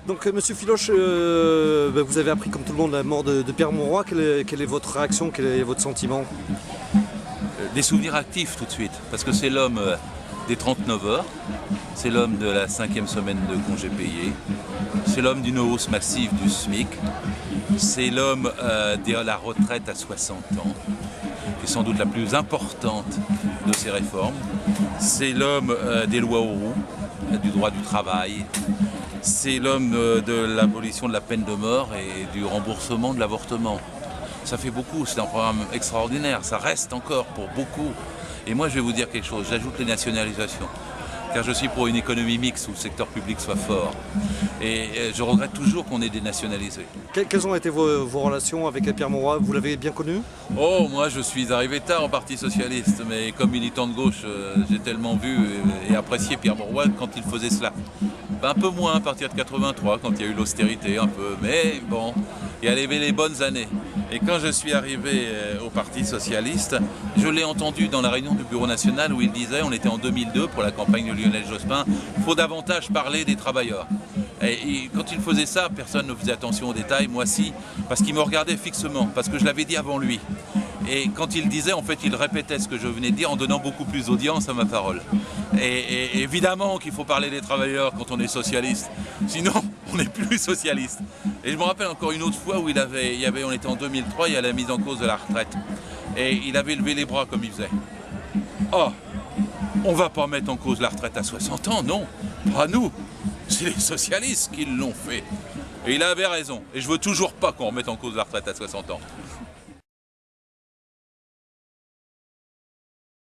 Donc Monsieur Filoche, vous avez appris comme tout le monde la mort de Pierre Mauroy. Quelle est votre réaction, quel est votre sentiment? Des souvenirs actifs tout de suite, parce que c'est l'homme des 39 heures, c'est l'homme de la 5e semaine de congé payé, c'est l'homme d'une hausse massive du SMIC, c'est l'homme de la retraite à 60 ans, qui est sans doute la plus importante de ces réformes, c'est l'homme des lois Auroux, du droit du travail, c'est l'homme de l'abolition de la peine de mort et du remboursement de l'avortement. Ça fait beaucoup, c'est un programme extraordinaire, ça reste encore pour beaucoup. Et moi je vais vous dire quelque chose, j'ajoute les nationalisations. Car je suis pour une économie mixte où le secteur public soit fort. Et je regrette toujours qu'on ait dénationalisé. Quelles ont été vos relations avec Pierre Mauroy? Vous l'avez bien connu? Oh, moi je suis arrivé tard au Parti Socialiste, mais comme militant de gauche, j'ai tellement vu et apprécié Pierre Mauroy quand il faisait cela. Un peu moins à partir de 83, quand il y a eu l'austérité un peu, mais bon, il y avait les bonnes années. Et quand je suis arrivé au Parti Socialiste, je l'ai entendu dans la réunion du Bureau National où il disait, on était en 2002 pour la campagne de Lionel Jospin, il faut davantage parler des travailleurs. Et quand il faisait ça, personne ne faisait attention aux détails, moi si, parce qu'il me regardait fixement, parce que je l'avais dit avant lui. Et quand il disait, en fait, il répétait ce que je venais de dire en donnant beaucoup plus d'audience à ma parole. Et évidemment qu'il faut parler des travailleurs quand on est socialiste, sinon on n'est plus socialiste. Et je me rappelle encore une autre fois où on était en 2003, il y a la mise en cause de la retraite. Et il avait levé les bras comme il faisait. Oh, on ne va pas mettre en cause la retraite à 60 ans, non, pas nous. C'est les socialistes qui l'ont fait. Et il avait raison. Et je veux toujours pas qu'on remette en cause la retraite à 60 ans.